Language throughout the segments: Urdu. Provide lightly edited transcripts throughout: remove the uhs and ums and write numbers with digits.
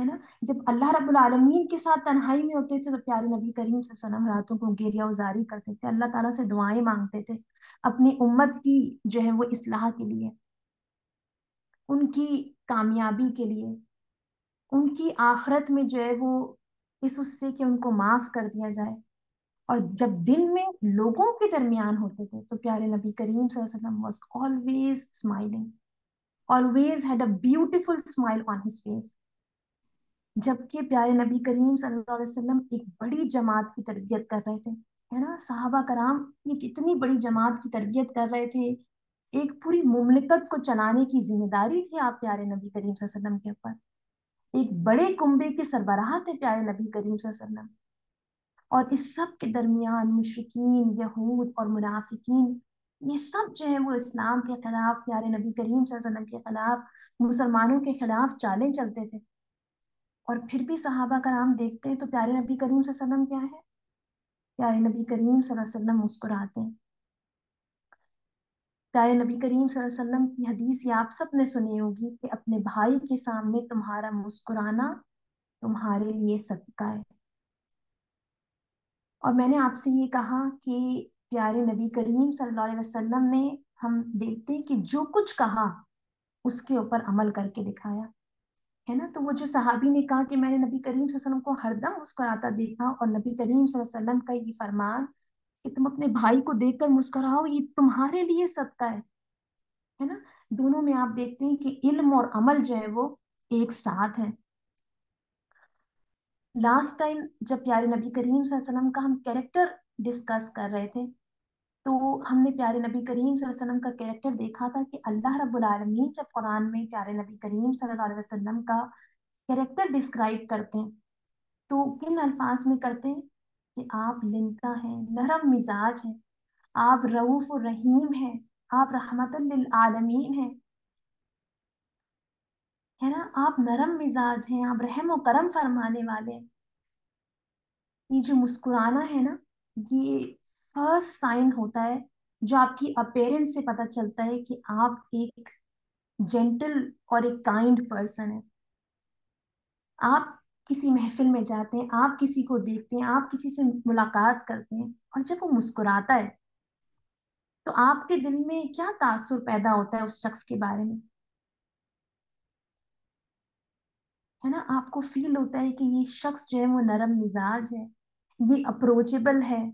ہے نا، جب اللہ رب العالمین کے ساتھ تنہائی میں ہوتے تھے تو پیارے نبی کریم صلی اللہ علیہ وسلم راتوں کو گیریا ازاری کرتے تھے، اللہ تعالیٰ سے دعائیں مانگتے تھے اپنی امت کی جو ہے وہ اصلاح کے لیے، ان کی کامیابی کے لیے، ان کی آخرت میں جو ہے وہ اس سے کہ ان کو معاف کر دیا جائے۔ اور جب دن میں لوگوں کے درمیان ہوتے تھے تو پیارے نبی کریم صلی اللہ علیہ وسلم was always smiling, always had a beautiful smile on his face۔ جبکہ پیارے نبی کریم صلی اللہ علیہ وسلم ایک بڑی جماعت کی تربیت کر رہے تھے، ہے نا، صحابہ کرام یہ کتنی بڑی جماعت کی تربیت کر رہے تھے، ایک پوری مملکت کو چلانے کی ذمہ داری تھی آپ پیارے نبی کریم صلی اللہ علیہ وسلم کے اوپر، ایک بڑے کنبے کے سربراہ تھے پیارے نبی کریم صلی اللہ علیہ وسلم۔ اور اس سب کے درمیان مشرکین، یہود اور منافقین، یہ سب جو ہے وہ اسلام کے خلاف، پیارے نبی کریم صلی اللہ علیہ وسلم کے خلاف، مسلمانوں کے خلاف چالیں چلتے تھے، اور پھر بھی صحابہ کرام دیکھتے ہیں تو پیارے نبی کریم صلی اللہ علیہ وسلم کیا ہے؟ پیارے نبی کریم صلی اللہ علیہ وسلم مسکراتے ہیں۔ پیارے نبی کریم صلی اللہ علیہ وسلم کی حدیث یہ آپ سب نے سنی ہوگی کہ اپنے بھائی کے سامنے تمہارا مسکرانا تمہارے لیے صدقہ ہے۔ اور میں نے آپ سے یہ کہا کہ پیارے نبی کریم صلی اللہ علیہ وسلم نے، ہم دیکھتے ہیں کہ جو کچھ کہا اس کے اوپر عمل کر کے دکھایا، ہے نا۔ تو وہ جو صحابی نے کہا کہ میں نے نبی کریم صلی اللہ علیہ وسلم کو ہر دم مسکراتا دیکھا، اور نبی کریم صلی اللہ علیہ وسلم کا یہ فرمان کہ تم اپنے بھائی کو دیکھ کر مسکراؤ، یہ تمہارے لیے صدقہ ہے نا۔ دونوں میں آپ دیکھتے ہیں کہ علم اور عمل جو ہے وہ ایک ساتھ ہے۔ لاسٹ ٹائم جب پیارے نبی کریم صلی اللہ علیہ وسلم کا ہم کیریکٹر ڈسکس کر رہے تھے تو ہم نے پیارے نبی کریم صلی اللہ علیہ وسلم کا کیریکٹر دیکھا تھا کہ اللہ رب العالمین جب قرآن میں پیارے نبی کریم صلی اللہ علیہ وسلم کا کیریکٹر ڈسکرائب کرتے ہیں تو کن الفاظ میں کرتے ہیں کہ آپ لنتا ہیں، نرم مزاج ہیں، آپ رؤوف الرحیم ہیں، آپ رحمت للعالمین ہیں، ہے نا، آپ نرم مزاج ہیں، آپ رحم و کرم فرمانے والے ہیں۔ یہ جو مسکرانا ہے نا، یہ فرسٹ سائن ہوتا ہے جو آپ کی اپیرنس سے پتہ چلتا ہے کہ آپ ایک جینٹل اور ایک کائنڈ پرسن ہے۔ آپ کسی محفل میں جاتے ہیں، آپ کسی کو دیکھتے ہیں، آپ کسی سے ملاقات کرتے ہیں، اور جب وہ مسکراتا ہے تو آپ کے دل میں کیا تاثر پیدا ہوتا ہے اس شخص کے بارے میں، ہے نا۔ آپ کو فیل ہوتا ہے کہ یہ شخص جو ہے وہ نرم مزاج ہے، یہ اپروچیبل ہے،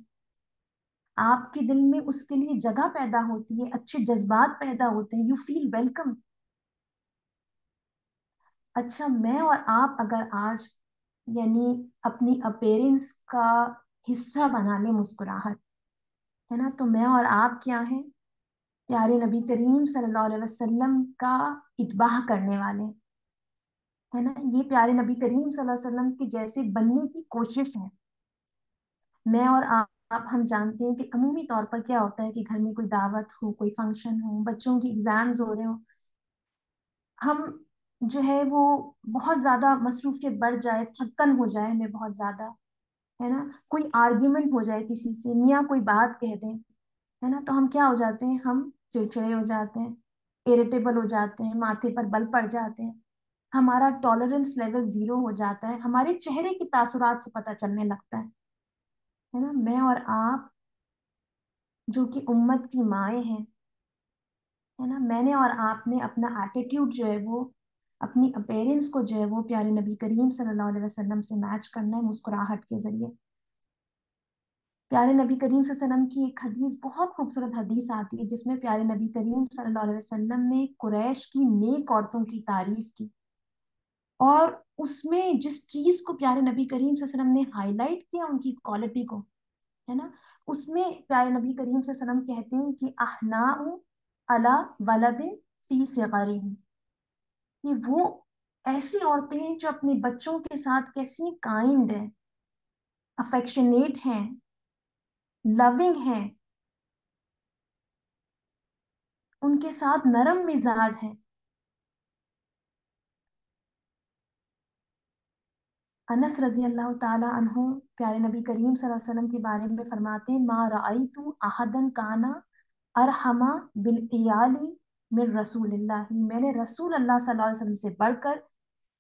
آپ کے دل میں اس کے لیے جگہ پیدا ہوتی ہے، اچھے جذبات پیدا ہوتے ہیں، یو فیل ویلکم۔ اچھا، میں اور آپ اگر آج یعنی اپنی اپیرنس کا حصہ بنا لیں مسکراہٹ، ہے نا، تو میں اور آپ کیا ہیں؟ پیارے نبی کریم صلی اللہ علیہ وسلم کا اتباع کرنے والے، ہے نا۔ یہ پیارے نبی کریم صلی اللہ علیہ وسلم کے جیسے بننے کی کوشش ہے۔ میں اور آپ ہم جانتے ہیں کہ عمومی طور پر کیا ہوتا ہے کہ گھر میں کوئی دعوت ہو، کوئی فنکشن ہو، بچوں کی ایگزامز ہو رہے ہوں، ہم جو ہے وہ بہت زیادہ مصروفیت بڑھ جائے، تھکن ہو جائے ہمیں بہت زیادہ، ہے نا، کوئی آرگیومنٹ ہو جائے کسی سے، میاں کوئی بات کہہ دیں، ہے نا، تو ہم کیا ہو جاتے ہیں؟ ہم چڑچڑے ہو جاتے ہیں، اریٹیبل ہو جاتے ہیں، ماتھے پر بل پڑ جاتے ہیں، ہمارا ٹالرنس لیول زیرو ہو جاتا ہے، ہمارے چہرے کی تاثرات سے پتہ چلنے لگتا ہے نا۔ میں اور آپ جو کہ امت کی مائیں ہیں، ہے نا، میں نے اور آپ نے اپنا ایٹیٹیوڈ جو ہے وہ، اپنی اپیرنس کو جو ہے وہ پیارے نبی کریم صلی اللہ علیہ وسلم سے میچ کرنا ہے مسکراہٹ کے ذریعے۔ پیارے نبی کریم صلی اللہ علیہ وسلم کی ایک حدیث، بہت خوبصورت حدیث آتی ہے جس میں پیارے نبی کریم صلی اللہ علیہ وسلم نے قریش کی نیک عورتوں کی تعریف کی، اور اس میں جس چیز کو پیارے نبی کریم صلی اللہ علیہ وسلم نے ہائی لائٹ کیا ان کی کوالٹی کو، ہے نا، اس میں پیارے نبی کریم صلی اللہ علیہ وسلم کہتے ہیں کہ احناء علی ولد فی صغرہ، کہ وہ ایسی عورتیں ہیں جو اپنے بچوں کے ساتھ کیسی کائنڈ ہیں، افیکشنیٹ ہیں، لونگ ہیں، ان کے ساتھ نرم مزاج ہیں۔ انس رضی اللہ تعالی عنہ پیارے نبی کریم صلی اللہ علیہ وسلم کے بارے میں فرماتے ہیں، ما رأیت احدا کانا ارحما بالعیال من رسول اللہ، میں نے رسول اللہ صلی اللہ علیہ وسلم سے بڑھ کر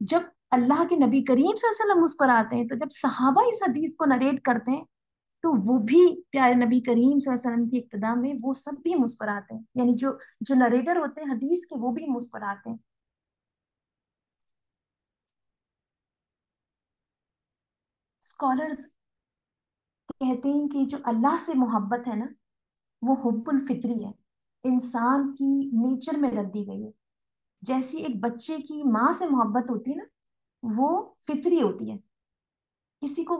جب اللہ کے نبی کریم صلی اللہ علیہ وسلم مسکراتے ہیں، تو جب صحابہ اس حدیث کو نریٹ کرتے ہیں تو وہ بھی پیارے نبی کریم صلی اللہ علیہ وسلم کی اقتداء میں وہ سب بھی مسکراتے ہیں، یعنی جو جو نریٹر ہوتے ہیں حدیث کے وہ بھی مسکراتے ہیں. اسکالرز کہتے ہیں کہ جو اللہ سے محبت ہے نا، وہ حب الفطری ہے، انسان کی نیچر میں رکھ دی گئی ہے. جیسی ایک بچے کی ماں سے محبت ہوتی ہے نا، وہ فطری ہوتی ہے. کسی کو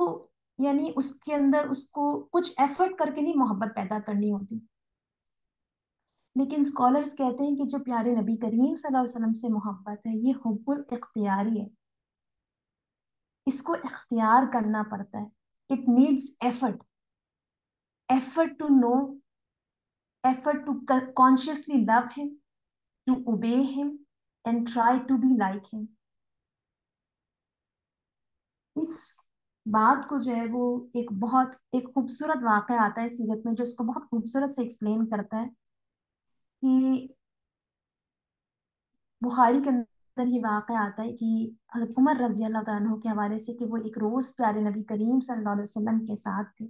یعنی اس کے اندر اس کو کچھ ایفرٹ کر کے نہیں محبت پیدا کرنی ہوتی. لیکن اسکالرز کہتے ہیں کہ جو پیارے نبی کریم صلی اللہ علیہ وسلم سے محبت ہے، یہ حب الاختیاری ہے. اس کو اختیار کرنا پڑتا ہے. It needs effort. Effort to know, effort to consciously love him, to obey him and try to be like him. اس بات کو جو ہے وہ ایک خوبصورت واقعہ آتا ہے سیرت میں جو اس کو بہت خوبصورت سے ایکسپلین کرتا ہے کہ بخاری کے اندر یہ واقعہ آتا ہے کہ حضرت عمر رضی اللہ تعالیٰ عنہ کے حوالے سے کہ وہ ایک روز پیارے نبی کریم صلی اللہ علیہ وسلم کے ساتھ تھے،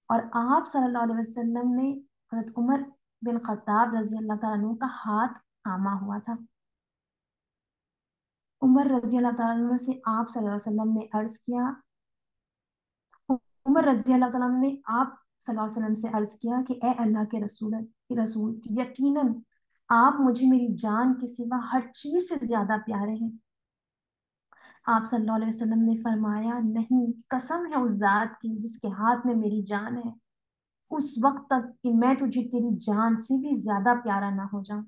اور آپ صلی اللہ علیہ وسلم نے حضرت عمر بن خطاب رضی اللہ تعالیٰ عنہ کا ہاتھ تھاما ہوا تھا. عمر رضی اللہ تعالیٰ عنہ سے آپ صلی اللہ علیہ وسلم نے عرض کیا، عمر رضی اللہ تعالیٰ عنہ نے آپ صلی اللہ علیہ وسلم سے عرض کیا کہ اے اللہ کے رسول یقیناً آپ مجھے میری جان کے سوا ہر چیز سے زیادہ پیارے ہیں. آپ صلی اللہ علیہ وسلم نے فرمایا، نہیں، قسم ہے اس ذات کی جس کے ہاتھ میں میری جان ہے، اس وقت تک کہ میں تجھے تیری جان سے بھی زیادہ پیارا نہ ہو جاؤں.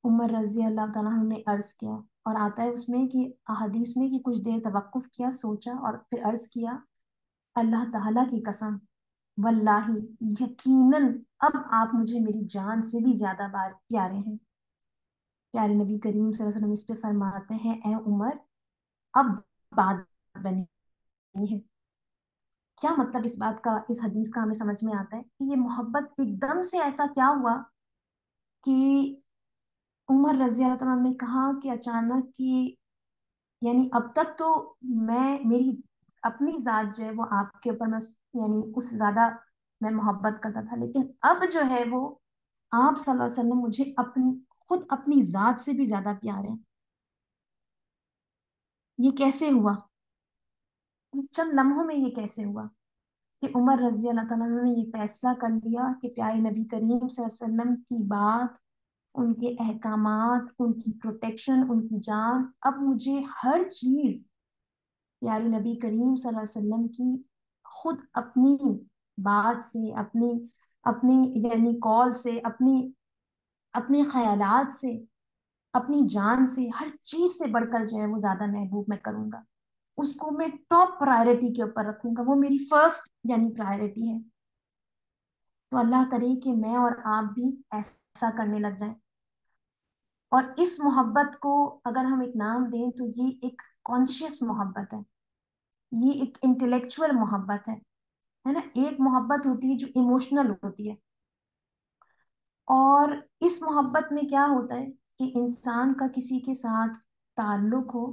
عمر رضی اللہ تعالیٰ عنہ نے عرض کیا، اور آتا ہے اس میں کہ احادیث میں کہ کچھ دیر توقف کیا، سوچا، اور پھر عرض کیا، اللہ تعالیٰ کی قسم، واللہ یقیناً اب آپ مجھے میری جان سے بھی زیادہ پیارے ہیں. پیارے نبی کریم صلی اللہ علیہ وسلم اس پہ فرماتے ہیں، اے عمر، اب بات بنی ہے. کیا مطلب اس بات کا، اس حدیث کا ہمیں سمجھ میں آتا ہے کہ یہ محبت ایک دم سے ایسا کیا ہوا کہ عمر رضی اللہ تعالیٰ نے کہا کہ اچانک کہ یعنی اب تک تو میری اپنی ذات جو ہے وہ آپ کے اوپر میں یعنی اس زیادہ میں محبت کرتا تھا، لیکن اب جو ہے وہ آپ صلی اللہ علیہ وسلم مجھے خود اپنی ذات سے بھی زیادہ پیارے ہیں. یہ کیسے ہوا؟ چند لمحوں میں یہ کیسے ہوا کہ عمر رضی اللہ تعالیٰ نے یہ فیصلہ کر لیا کہ پیارے نبی کریم صلی اللہ علیہ وسلم کی بات، ان کے احکامات، ان کی پروٹیکشن، ان کی جان، اب مجھے ہر چیز پیارے نبی کریم صلی اللہ علیہ وسلم کی خود اپنی بات سے، اپنی اپنی یعنی کال سے، اپنے خیالات سے، اپنی جان سے، ہر چیز سے بڑھ کر جو ہے وہ زیادہ محبوب میں کروں گا. اس کو میں ٹاپ پرائرٹی کے اوپر رکھوں گا، وہ میری فرسٹ یعنی پرائرٹی ہے. تو اللہ کرے کہ میں اور آپ بھی ایسا کرنے لگ جائیں. اور اس محبت کو اگر ہم ایک نام دیں تو یہ ایک کانشیس محبت ہے، یہ ایک انٹلیکچوئل محبت ہے نا. ایک محبت ہوتی ہے جو ایموشنل ہوتی ہے، اور اس محبت میں کیا ہوتا ہے کہ انسان کا کسی کے ساتھ تعلق ہو،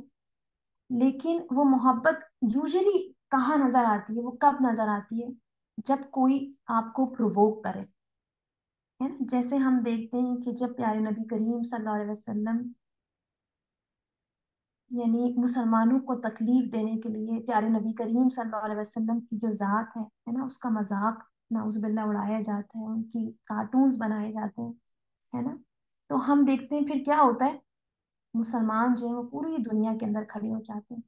لیکن وہ محبت یوزلی کہاں نظر آتی ہے، وہ کب نظر آتی ہے؟ جب کوئی آپ کو پرووک کرے، ہے نا. جیسے ہم دیکھتے ہیں کہ جب پیارے نبی کریم صلی اللہ علیہ وسلم یعنی مسلمانوں کو تکلیف دینے کے لیے پیارے نبی کریم صلی اللہ علیہ وسلم کی جو ذات ہے نا، اس کا مذاق نعوذ باللہ اڑایا جاتا ہے، ان کی کارٹونز بنائے جاتے ہیں، ہے نا. تو ہم دیکھتے ہیں پھر کیا ہوتا ہے، مسلمان جو ہے وہ پوری دنیا کے اندر کھڑے ہو جاتے ہیں،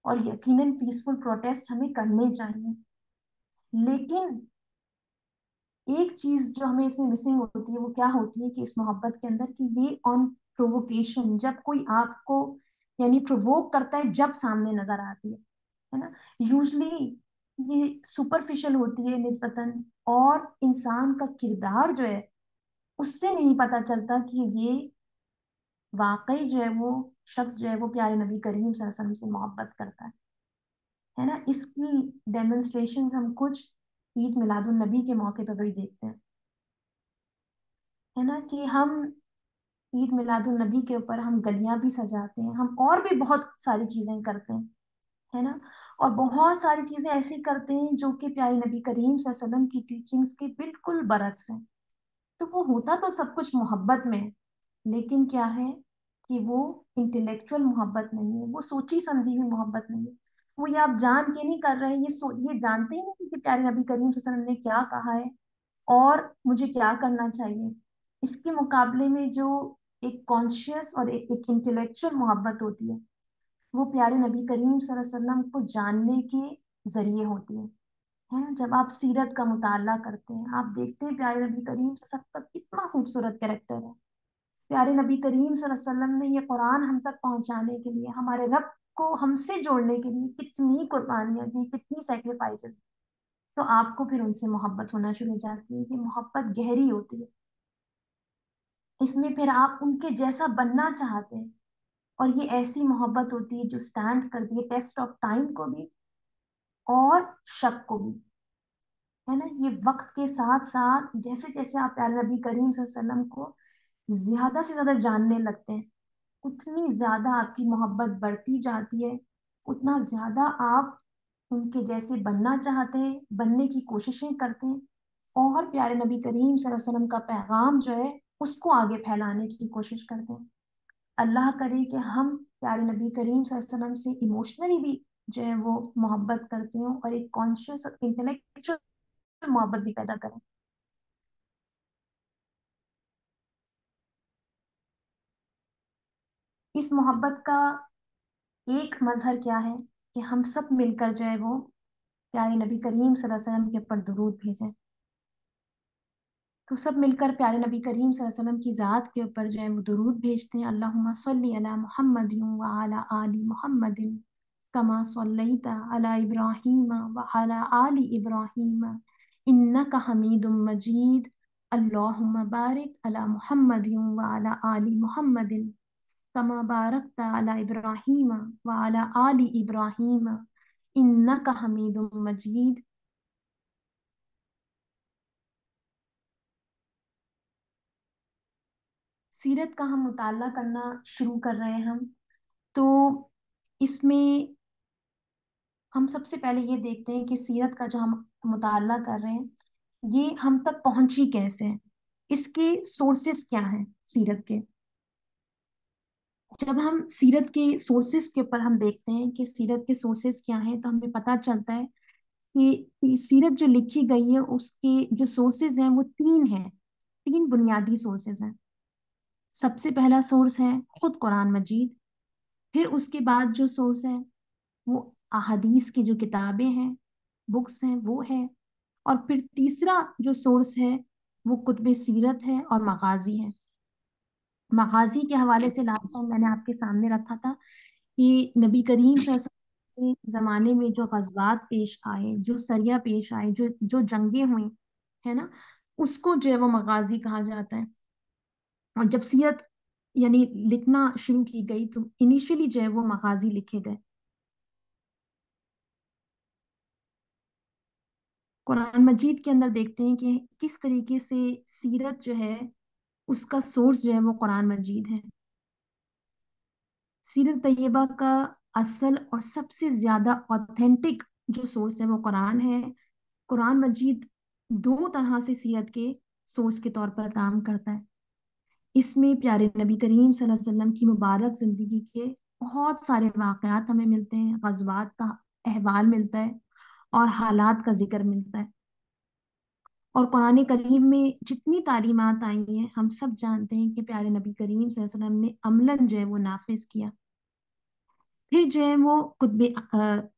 اور یقیناً پیسفل پروٹیسٹ ہمیں کرنے چاہیے. لیکن ایک چیز جو ہمیں اس میں مسنگ ہوتی ہے وہ کیا ہوتی ہے کہ اس محبت کے اندر کہ یہ آن پرووکیشن، جب کوئی آپ کو یعنی پرووک کرتا ہے، جب سامنے نظر آتی ہے نا. یوزلی یہ سپرفیشل ہوتی ہے نسبتاً، اور انسان کا کردار جو ہے اس سے نہیں پتا چلتا کہ یہ واقعی جو ہے وہ شخص جو ہے وہ پیارے نبی کریم صلی اللہ علیہ وسلم سے محبت کرتا ہے نا. اس کی ڈیمونسٹریشن ہم کچھ عید میلاد النبی کے موقع پہ بھی دیکھتے ہیں، ہے نا، کہ ہم عید میلاد النبی کے اوپر ہم گلیاں بھی سجاتے ہیں، ہم اور بھی بہت ساری چیزیں کرتے ہیں، ہے نا؟ اور بہت ساری چیزیں ایسی کرتے ہیں جو کہ پیارے نبی کریم صلی اللہ علیہ وسلم کی ٹیچنگز کے بالکل برعکس ہیں۔ تو وہ ہوتا تو سب کچھ محبت میں ہے، لیکن کیا ہے کہ وہ انٹلیکچوئل محبت نہیں ہے، وہ سوچی سمجھی ہوئی محبت نہیں ہے۔ وہ یہ آپ جان کے نہیں کر رہے، یہ جانتے ہی نہیں کہ پیارے نبی کریم صلی اللہ علیہ وسلم نے کیا کہا ہے اور مجھے کیا کرنا چاہیے۔ اس کے مقابلے میں جو ایک کانشیس اور ایک انٹلیکچوئل محبت ہوتی ہے، وہ پیارے نبی کریم صلی اللہ علیہ وسلم کو جاننے کے ذریعے ہوتی ہے نا؟ جب آپ سیرت کا مطالعہ کرتے ہیں، آپ دیکھتے ہیں پیارے نبی کریم صلی اللہ علیہ وسلم کا کتنا خوبصورت کریکٹر ہے۔ پیارے نبی کریم صلی اللہ علیہ وسلم نے یہ قرآن ہم تک پہنچانے کے لیے، ہمارے رب کو ہم سے جوڑنے کے لیے کتنی قربانیاں دی، کتنی سیکریفائسز۔ تو آپ کو پھر ان سے محبت ہونا شروع ہو جاتی ہے، یہ محبت گہری ہوتی ہے، اس میں پھر آپ ان کے جیسا بننا چاہتے ہیں۔ اور یہ ایسی محبت ہوتی ہے جو سٹینڈ کرتی ہے ٹیسٹ آف ٹائم کو بھی اور شک کو بھی، ہے نا؟ یہ وقت کے ساتھ ساتھ جیسے جیسے آپ پیارے نبی کریم صلی اللہ علیہ وسلم کو زیادہ سے زیادہ جاننے لگتے ہیں، اتنی زیادہ آپ کی محبت بڑھتی جاتی ہے، اتنا زیادہ آپ ان کے جیسے بننا چاہتے ہیں، بننے کی کوششیں کرتے ہیں، اور پیارے نبی کریم صلی اللہ علیہ وسلم کا پیغام جو ہے اس کو آگے پھیلانے کی کوشش کرتے ہیں۔ اللہ کرے کہ ہم پیارے نبی کریم صلی اللہ علیہ وسلم سے ایموشنلی بھی جو ہے وہ محبت کرتے ہوں، اور ایک کانشیس اور انٹلیکچوئل محبت بھی پیدا کریں۔ اس محبت کا ایک مظہر کیا ہے کہ ہم سب مل کر جو ہے وہ پیارے نبی کریم صلی اللہ علیہ وسلم کے اوپر درود بھیجیں۔ تو سب مل کر پیارے نبی کریم صلی اللہ علیہ وسلم کی ذات کے اوپر جو ہے وہ درود بھیجتے ہیں۔ اللہم صلی علی محمد وعلی آل محمد کما صلیت علی ابراہیم وعلی آل ابراہیم انک حمید مجید۔ اللہم بارک علی محمد وعلی آل محمد کما بارکت علی ابراہیم وعلی آل ابراہیم انک حمید مجید۔ سیرت کا ہم مطالعہ کرنا شروع کر رہے ہیں ہم، تو اس میں ہم سب سے پہلے یہ دیکھتے ہیں کہ سیرت کا جو ہم مطالعہ کر رہے ہیں یہ ہم تک پہنچی کیسے ہے، اس کے سورسز کیا ہیں سیرت کے۔ جب ہم سیرت کے سورسز کے اوپر ہم دیکھتے ہیں کہ سیرت کے سورسز کیا ہیں، تو ہمیں پتہ چلتا ہے کہ سیرت جو لکھی گئی ہے اس کے جو سورسز ہیں وہ تین ہیں، تین بنیادی سورسز ہیں۔ سب سے پہلا سورس ہے خود قرآن مجید، پھر اس کے بعد جو سورس ہے وہ احادیث کی جو کتابیں ہیں، بکس ہیں، وہ ہے، اور پھر تیسرا جو سورس ہے وہ کتب سیرت ہے اور مغازی ہے۔ مغازی کے حوالے سے لاسٹ ٹائم میں نے آپ کے سامنے رکھا تھا کہ نبی کریم صلی اللہ علیہ وسلم کے زمانے میں جو غزوات پیش آئے، جو سریہ پیش آئے، جو جو جنگیں ہوئیں، ہے نا، اس کو جو ہے وہ مغازی کہا جاتا ہے۔ اور جب سیرت یعنی لکھنا شروع کی گئی تو انیشلی جو ہے وہ مغازی لکھے گئے۔ قرآن مجید کے اندر دیکھتے ہیں کہ کس طریقے سے سیرت جو ہے اس کا سورس جو ہے وہ قرآن مجید ہے۔ سیرت طیبہ کا اصل اور سب سے زیادہ اوتھینٹک جو سورس ہے وہ قرآن ہے۔ قرآن مجید دو طرح سے سیرت کے سورس کے طور پر کام کرتا ہے۔ اس میں پیارے نبی کریم صلی اللہ علیہ وسلم کی مبارک زندگی کے بہت سارے واقعات ہمیں ملتے ہیں، غزوات کا احوال ملتا ہے اور حالات کا ذکر ملتا ہے۔ اور قرآن کریم میں جتنی تعلیمات آئی ہیں ہم سب جانتے ہیں کہ پیارے نبی کریم صلی اللہ علیہ وسلم نے عملاً جو ہے وہ نافذ کیا۔ پھر جو ہے وہ کتب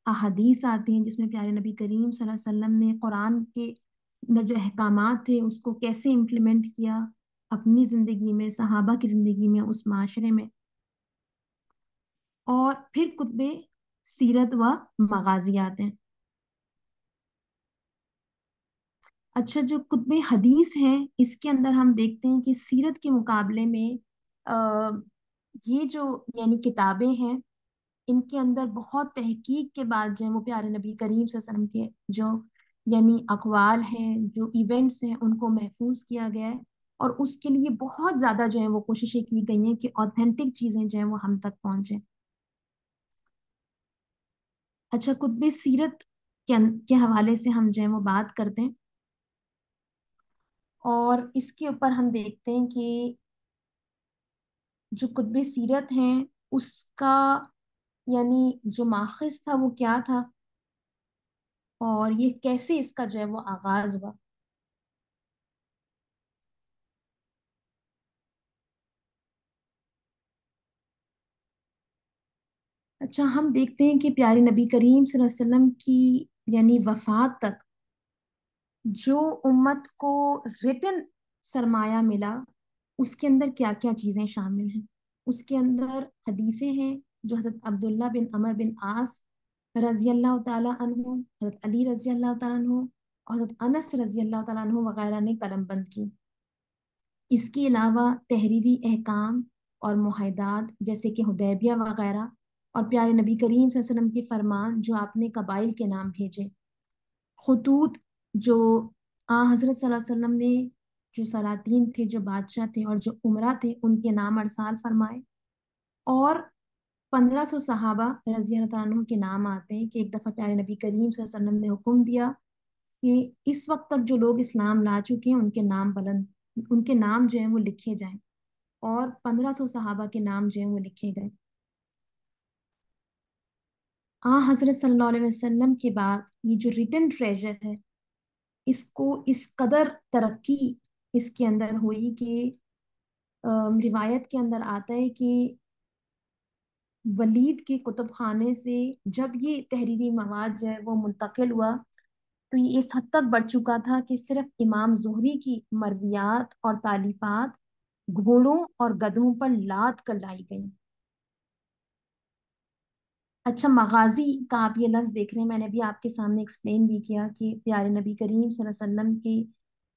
احادیث آتی ہیں جس میں پیارے نبی کریم صلی اللہ علیہ وسلم نے قرآن کے اندر جو احکامات تھے اس کو کیسے امپلیمنٹ کیا اپنی زندگی میں، صحابہ کی زندگی میں، اس معاشرے میں۔ اور پھر کتب سیرت و مغازی آتے ہیں۔ اچھا، جو کتب حدیث ہیں اس کے اندر ہم دیکھتے ہیں کہ سیرت کے مقابلے میں یہ جو یعنی کتابیں ہیں ان کے اندر بہت تحقیق کے بعد جو ہے وہ پیارے نبی کریم صلی اللہ علیہ وسلم کے جو یعنی اقوال ہیں، جو ایونٹس ہیں، ان کو محفوظ کیا گیا ہے۔ اور اس کے لیے بہت زیادہ جو ہے وہ کوششیں کی گئی ہیں کہ آتھینٹک چیزیں جو ہیں وہ ہم تک پہنچیں۔ اچھا، کتب سیرت کے حوالے سے ہم جو ہے وہ بات کرتے ہیں، اور اس کے اوپر ہم دیکھتے ہیں کہ جو کتب سیرت ہیں اس کا یعنی جو ماخذ تھا وہ کیا تھا، اور یہ کیسے اس کا جو ہے وہ آغاز ہوا۔ اچھا، ہم دیکھتے ہیں کہ پیارے نبی کریم صلی اللہ علیہ وسلم کی یعنی وفات تک جو امت کو ریٹن سرمایہ ملا، اس کے اندر کیا کیا چیزیں شامل ہیں؟ اس کے اندر حدیثیں ہیں جو حضرت عبداللہ بن عمر بن عاص رضی اللہ تعالیٰ عنہ، حضرت علی رضی اللہ تعالیٰ عنہ اور حضرت انس رضی اللہ تعالیٰ عنہ وغیرہ نے قلم بند کی۔ اس کے علاوہ تحریری احکام اور معاہدات جیسے کہ حدیبیہ وغیرہ، اور پیارے نبی کریم صلی اللہ علیہ وسلم کے فرمان جو آپ نے قبائل کے نام بھیجے، خطوط جو حضرت صلی اللہ علیہ وسلم نے جو سلاطین تھے، جو بادشاہ تھے اور جو عمرہ تھے ان کے نام ارسال فرمائے، اور 1500 صحابہ رضی اللہ تعالیٰ عنہ کے نام آتے ہیں کہ ایک دفعہ پیارے نبی کریم صلی اللہ علیہ وسلم نے حکم دیا کہ اس وقت تک جو لوگ اسلام لا چکے ہیں ان کے نام جو ہیں وہ لکھے جائیں، اور 1500 صحابہ کے نام جو ہیں وہ لکھے گئے۔ حضرت صلی اللہ علیہ وسلم کے بعد یہ جو ریٹن ٹریجر ہے، اس کو اس قدر ترقی اس کے اندر ہوئی کہ روایت کے اندر آتا ہے کہ ولید کے کتب خانے سے جب یہ تحریری مواد جو ہے وہ منتقل ہوا، تو یہ اس حد تک بڑھ چکا تھا کہ صرف امام زہری کی مرویات اور تالیفات گھوڑوں اور گدھوں پر لاد کر لائی گئیں۔ اچھا، مغازی کا آپ یہ لفظ دیکھ رہے ہیں، میں نے بھی آپ کے سامنے ایکسپلین بھی کیا کہ پیارے نبی کریم صلی اللہ علیہ وسلم کی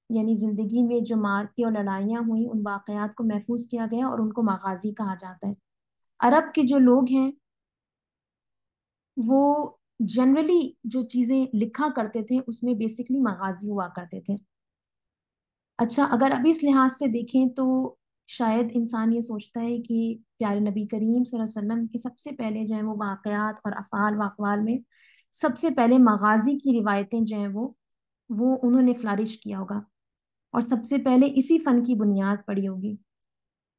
یعنی زندگی میں جو مارکیں اور لڑائیاں ہوئیں ان واقعات کو محفوظ کیا گیا اور ان کو مغازی کہا جاتا ہے۔ عرب کے جو لوگ ہیں وہ جنرلی جو چیزیں لکھا کرتے تھے اس میں بیسکلی مغازی ہوا کرتے تھے۔ اچھا، اگر ابھی اس لحاظ سے دیکھیں تو شاید انسان یہ سوچتا ہے کہ پیارے نبی کریم صلی اللہ علیہ وسلم کے سب سے پہلے جو ہیں وہ واقعات اور افعال و اقوال میں سب سے پہلے مغازی کی روایتیں جو ہیں وہ انہوں نے فلارش کیا ہوگا، اور سب سے پہلے اسی فن کی بنیاد پڑی ہوگی۔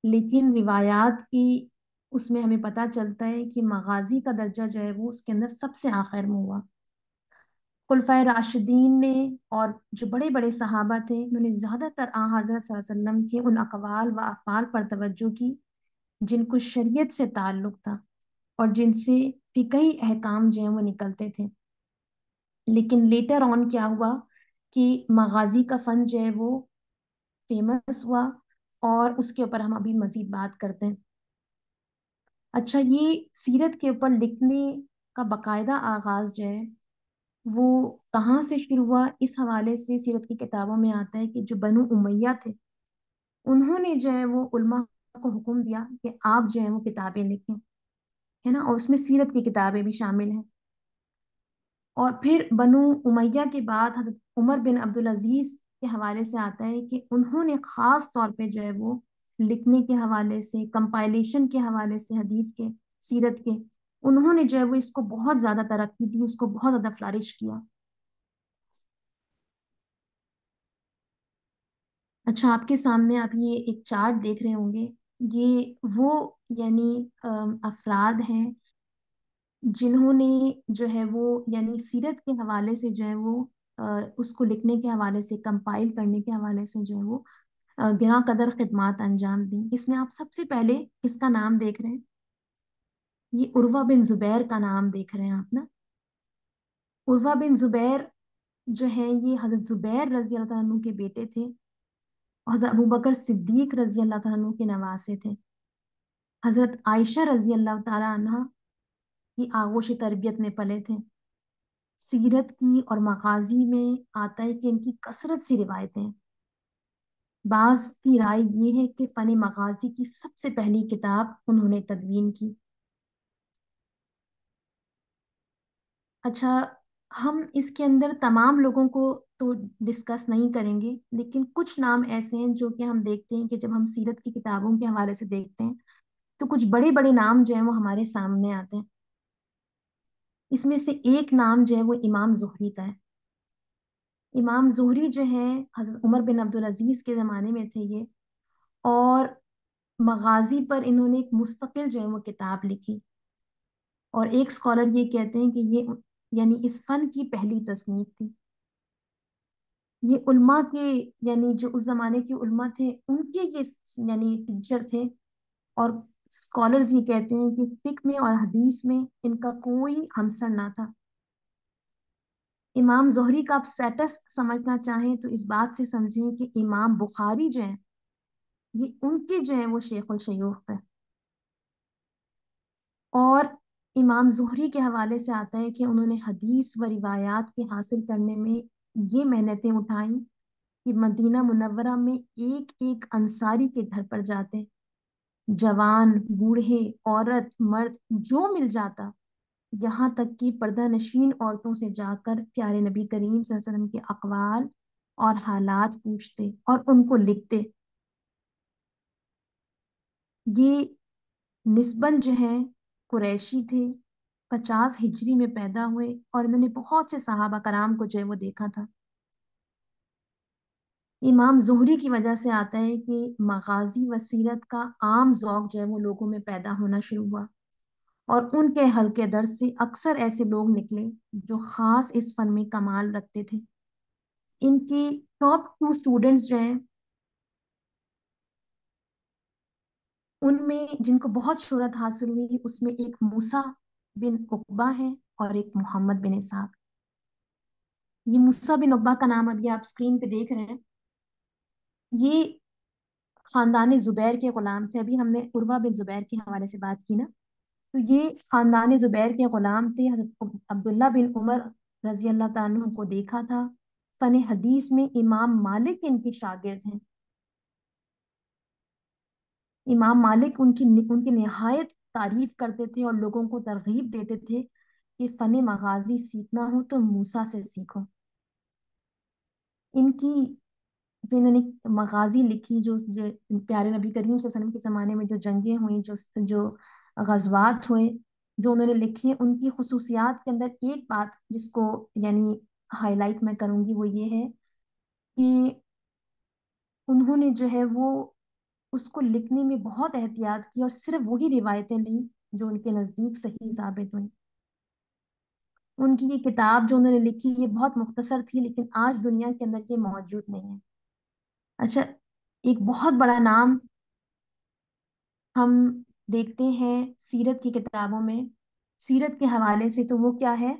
لیکن روایات کی اس میں ہمیں پتہ چلتا ہے کہ مغازی کا درجہ جو ہے وہ اس کے اندر سب سے آخر میں ہوا۔ خلفائے راشدین نے اور جو بڑے بڑے صحابہ تھے انہوں نے زیادہ تر حضرت صلی اللہ علیہ وسلم کے ان اقوال و افعال پر توجہ کی جن کو شریعت سے تعلق تھا اور جن سے فقہی احکام جو ہیں وہ نکلتے تھے۔ لیکن لیٹر آن کیا ہوا کہ مغازی کا فن جو ہے وہ فیمس ہوا، اور اس کے اوپر ہم ابھی مزید بات کرتے ہیں۔ اچھا، یہ سیرت کے اوپر لکھنے کا باقاعدہ آغاز جو ہے وہ کہاں سے شروع ہوا؟ اس حوالے سے سیرت کی کتابوں میں آتا ہے کہ جو بنو امیہ تھے انہوں نے جو ہے وہ علماء کو حکم دیا کہ آپ جو ہے وہ کتابیں لکھیں، ہے نا، اور اس میں سیرت کی کتابیں بھی شامل ہیں۔ اور پھر بنو امیہ کے بعد حضرت عمر بن عبدالعزیز کے حوالے سے آتا ہے کہ انہوں نے خاص طور پہ جو ہے وہ لکھنے کے حوالے سے، کمپائلیشن کے حوالے سے، حدیث کے، سیرت کے، انہوں نے جو ہے وہ اس کو بہت زیادہ ترقی دی، اس کو بہت زیادہ فلارش کیا۔ اچھا، آپ کے سامنے آپ یہ ایک چارٹ دیکھ رہے ہوں گے، یہ وہ یعنی افراد ہیں جنہوں نے جو ہے وہ یعنی سیرت کے حوالے سے جو ہے وہ اس کو لکھنے کے حوالے سے، کمپائل کرنے کے حوالے سے جو ہے وہ گراں قدر خدمات انجام دیں۔ اس میں آپ سب سے پہلے کس کا نام دیکھ رہے ہیں؟ یہ عروہ بن زبیر کا نام دیکھ رہے ہیں آپ نا۔ عروہ بن زبیر جو ہے یہ حضرت زبیر رضی اللہ تعالیٰ عنہ کے بیٹے تھے، اور حضرت ابوبکر صدیق رضی اللہ تعالیٰ عنہ کے نواسے تھے۔ حضرت عائشہ رضی اللہ تعالیٰ عنہ کی آغوش تربیت میں پلے تھے۔ سیرت کی اور مغازی میں آتا ہے کہ ان کی کثرت سی روایتیں ہیں۔ بعض کی رائے یہ ہے کہ فن مغازی کی سب سے پہلی کتاب انہوں نے تدوین کی۔ اچھا، ہم اس کے اندر تمام لوگوں کو تو ڈسکس نہیں کریں گے، لیکن کچھ نام ایسے ہیں جو کہ ہم دیکھتے ہیں کہ جب ہم سیرت کی کتابوں کے حوالے سے دیکھتے ہیں تو کچھ بڑے بڑے نام جو ہیں وہ ہمارے سامنے آتے ہیں۔ اس میں سے ایک نام جو ہے وہ امام زہری کا ہے۔ امام زہری جو ہے حضرت عمر بن عبدالعزیز کے زمانے میں تھے یہ، اور مغازی پر انہوں نے ایک مستقل جو ہے وہ کتاب لکھی، اور ایک اسکالر یہ کہتے ہیں کہ یہ یعنی اس فن کی پہلی تصنیف تھی۔ یہ علماء کے یعنی جو اس زمانے کے علماء تھے ان کے یہ یعنی ٹیچر تھے، اور اسکالرز یہ کہتے ہیں کہ فقہ میں اور حدیث میں ان کا کوئی ہمسر نہ تھا۔ امام زہری کا آپ سٹیٹس سمجھنا چاہیں تو اس بات سے سمجھیں کہ امام بخاری جو ہیں یہ ان کے جو ہیں وہ شیخ الشیوخ تھے، اور امام زہری کے حوالے سے آتا ہے کہ انہوں نے حدیث و روایات کے حاصل کرنے میں یہ محنتیں اٹھائیں کہ مدینہ منورہ میں ایک ایک انصاری کے گھر پر جاتے، جوان بوڑھے عورت مرد جو مل جاتا، یہاں تک کہ پردہ نشین عورتوں سے جا کر پیارے نبی کریم صلی اللہ علیہ وسلم کے اقوال اور حالات پوچھتے اور ان کو لکھتے۔ یہ نسباً جو ہے قریشی تھے، 50 ہجری میں پیدا ہوئے، اور انہوں نے بہت سے صحابہ کرام کو جو ہے وہ دیکھا تھا۔ امام زہری کی وجہ سے آتا ہے کہ مغازی و سیرت کا عام ذوق جو ہے وہ لوگوں میں پیدا ہونا شروع ہوا، اور ان کے حلقے درس سے اکثر ایسے لوگ نکلے جو خاص اس فن میں کمال رکھتے تھے۔ ان کی ٹاپ 2 اسٹوڈنٹس جو ہیں ان میں جن کو بہت شہرت حاصل ہوئی، اس میں ایک موسیٰ بن عقبہ ہے اور ایک محمد بن اسحاق۔ یہ موسیٰ بن عقبہ کا نام ابھی آپ اسکرین پہ دیکھ رہے ہیں، یہ خاندان زبیر کے غلام تھے۔ ابھی ہم نے عروہ بن زبیر کے حوالے سے بات کی نا، تو یہ خاندان زبیر کے غلام تھے۔ حضرت عبداللہ بن عمر رضی اللہ تعالیٰ عنہ کو دیکھا تھا۔ فن حدیث میں امام مالک ان کے شاگرد ہیں۔ امام مالک ان کی نہایت تعریف کرتے تھے اور لوگوں کو ترغیب دیتے تھے کہ فن مغازی سیکھنا ہو تو موسیٰ سے سیکھو۔ ان کی جو انہوں نے مغازی لکھی، جو پیارے نبی کریم صلی اللہ علیہ وسلم کے زمانے میں جو جنگیں ہوئیں، جو غزوات ہوئے، جو انہوں نے لکھی، ان کی خصوصیات کے اندر ایک بات جس کو یعنی ہائی لائٹ میں کروں گی وہ یہ ہے کہ انہوں نے جو ہے وہ اس کو لکھنے میں بہت احتیاط کی اور صرف وہی روایتیں لیں جو ان کے نزدیک صحیح ثابت ہوئیں۔ ان کی یہ کتاب جو انہوں نے لکھی یہ بہت مختصر تھی، لیکن آج دنیا کے اندر یہ موجود نہیں ہے۔ اچھا، ایک بہت بڑا نام ہم دیکھتے ہیں سیرت کی کتابوں میں سیرت کے حوالے سے، تو وہ کیا ہے؟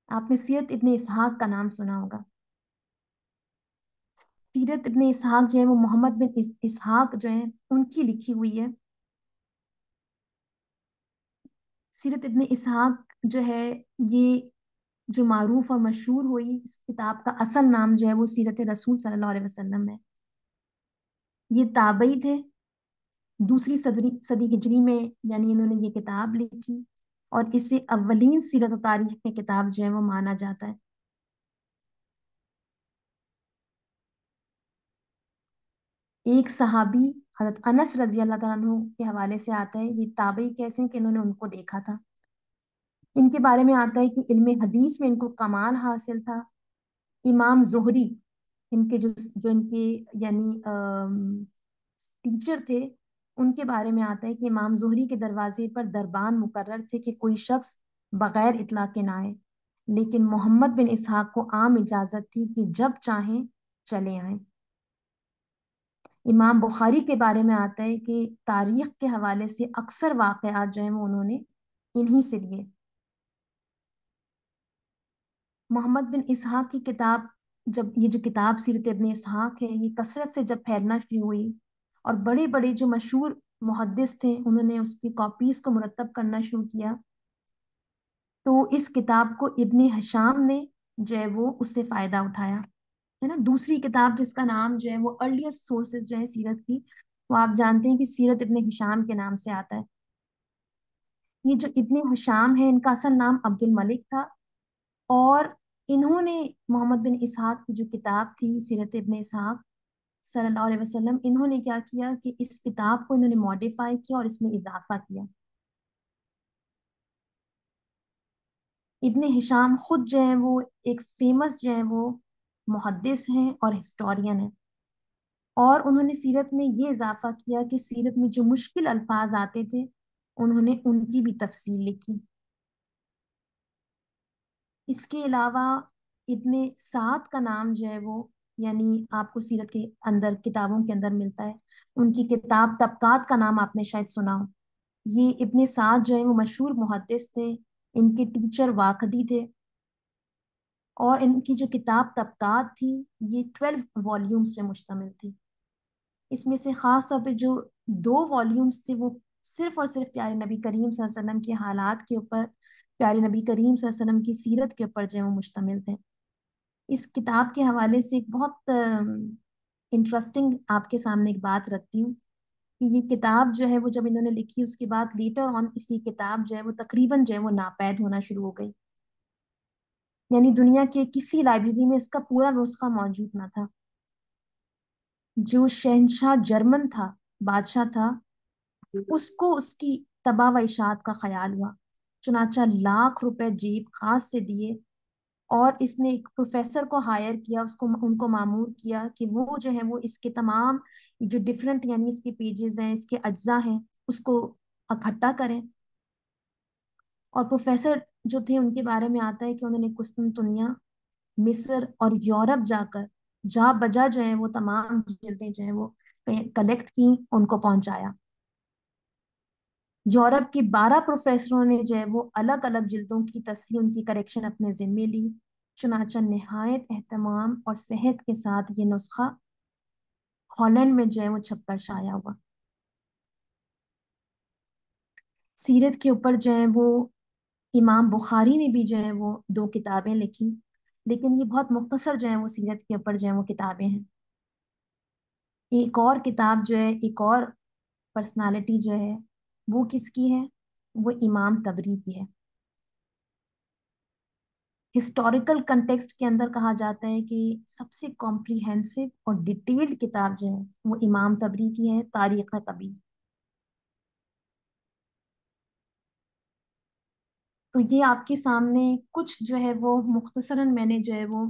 آپ نے سیرت ابن اسحاق کا نام سنا ہوگا۔ سیرت ابن اسحاق جو ہے وہ محمد بن اسحاق جو ہیں ان کی لکھی ہوئی ہے۔ سیرت ابن اسحاق جو ہے یہ جو معروف اور مشہور ہوئی، اس کتاب کا اصل نام جو ہے وہ سیرت رسول صلی اللہ علیہ وسلم ہے۔ یہ تابعی تھے، دوسری صدی ہجری میں یعنی انہوں نے یہ کتاب لکھی، اور اسے اولین سیرت و تاریخ کی کتاب جو ہے وہ مانا جاتا ہے۔ ایک صحابی حضرت انس رضی اللہ تعالیٰ عنہ کے حوالے سے آتا ہے، یہ تابعی کیسے ہیں کہ انہوں نے ان کو دیکھا تھا۔ ان کے بارے میں آتا ہے کہ علم حدیث میں ان کو کمال حاصل تھا۔ امام زہری ان کے جو ان کے یعنی ٹیچر تھے، ان کے بارے میں آتا ہے کہ امام زہری کے دروازے پر دربان مقرر تھے کہ کوئی شخص بغیر اطلاع کے نہ آئے، لیکن محمد بن اسحاق کو عام اجازت تھی کہ جب چاہیں چلے آئیں۔ امام بخاری کے بارے میں آتا ہے کہ تاریخ کے حوالے سے اکثر واقعات جو ہیں وہ انہوں نے انہی سے لیے۔ محمد بن اسحاق کی کتاب، جب یہ جو کتاب سیرت ابن اسحاق ہے یہ کثرت سے جب پھیلنا شروع ہوئی اور بڑے بڑے جو مشہور محدث تھے انہوں نے اس کی کاپیز کو مرتب کرنا شروع کیا، تو اس کتاب کو ابن ہشام نے جو ہے وہ اس سے فائدہ اٹھایا ہے نا۔ دوسری کتاب جس کا نام جو ہے وہ ارلیسٹ سورسز جو ہے سیرت کی، وہ آپ جانتے ہیں کہ سیرت ابن ہشام کے نام سے آتا ہے۔ یہ جو ابن ہشام ہے، ان کا اصل نام عبد الملک تھا، اور انہوں نے محمد بن اسحاق کی جو کتاب تھی سیرت ابن اسحاق صلی اللہ علیہ وسلم، انہوں نے کیا کیا کہ اس کتاب کو انہوں نے ماڈیفائی کیا اور اس میں اضافہ کیا۔ ابن ہشام خود جو ہے وہ ایک فیمس جو ہے وہ محدث ہیں اور ہسٹورین ہیں، اور انہوں نے سیرت میں یہ اضافہ کیا کہ سیرت میں جو مشکل الفاظ آتے تھے انہوں نے ان کی بھی تفصیل لکھی۔ اس کے علاوہ ابن سعد کا نام جو ہے وہ، یعنی آپ کو سیرت کے اندر کتابوں کے اندر ملتا ہے، ان کی کتاب طبقات کا نام آپ نے شاید سنا ہو۔ یہ ابن سعد جو ہے وہ مشہور محدث تھے، ان کے ٹیچر واقدی تھے، اور ان کی جو کتاب طبقات تھی یہ 12 والیومز پہ مشتمل تھی۔ اس میں سے خاص طور پہ جو 2 والیومز تھے وہ صرف اور صرف پیارے نبی کریم صلی اللہ علیہ وسلم کے حالات کے اوپر، پیارے نبی کریم صلی اللہ علیہ وسلم کی سیرت کے اوپر جو ہے وہ مشتمل تھے۔ اس کتاب کے حوالے سے ایک بہت انٹرسٹنگ آپ کے سامنے ایک بات رکھتی ہوں کہ یہ کتاب جو ہے وہ جب انہوں نے لکھی اس کے بعد لیٹر آن اس کی کتاب جو ہے وہ تقریباً جو ہے وہ ناپید ہونا شروع ہو گئی، یعنی دنیا کے کسی لائبریری میں اس کا پورا نسخہ موجود نہ تھا۔ جو شہنشاہ جرمن تھا، بادشاہ تھا، اس کو اس کی تباہ و اشاعت کا خیال ہوا، چنانچہ لاکھ روپے جیب خاص سے دیے، اور اس نے ایک پروفیسر کو ہائر کیا، ان کو مامور کیا کہ وہ جو ہے وہ اس کے تمام جو ڈفرینٹ یعنی اس کے پیجز ہیں، اس کے اجزاء ہیں، اس کو اکٹھا کریں۔ اور پروفیسر جو تھے ان کے بارے میں آتا ہے کہ انہوں نے قسطنطنیہ، مصر اور یورپ جا کر جا بجا جو ہے وہ تمام جلدیں جو ہیں وہ کلیکٹ کی، ان کو پہنچایا۔ یورپ کے 12 پروفیسروں نے جو ہے وہ الگ الگ جلدوں کی تصحیح، ان کی کریکشن اپنے ذمے لی، چنانچہ نہایت اہتمام اور صحت کے ساتھ یہ نسخہ ہالینڈ میں جو ہے وہ چھپ کر شائع ہوا۔ سیرت کے اوپر جو ہے وہ امام بخاری نے بھی جو ہے وہ 2 کتابیں لکھی، لیکن یہ بہت مختصر جو ہے وہ سیرت کے اوپر جو ہے وہ کتابیں ہیں۔ ایک اور کتاب جو ہے، ایک اور پرسنالٹی جو ہے وہ کس کی ہے؟ وہ امام تبری کی ہے۔ ہسٹوریکل کنٹیکسٹ کے اندر کہا جاتا ہے کہ سب سے کمپریہنسو اور ڈیٹیلڈ کتاب جو ہے وہ امام تبری کی ہے، تاریخ کبیر۔ تو یہ آپ کے سامنے کچھ جو ہے وہ مختصراً میں نے جو ہے وہ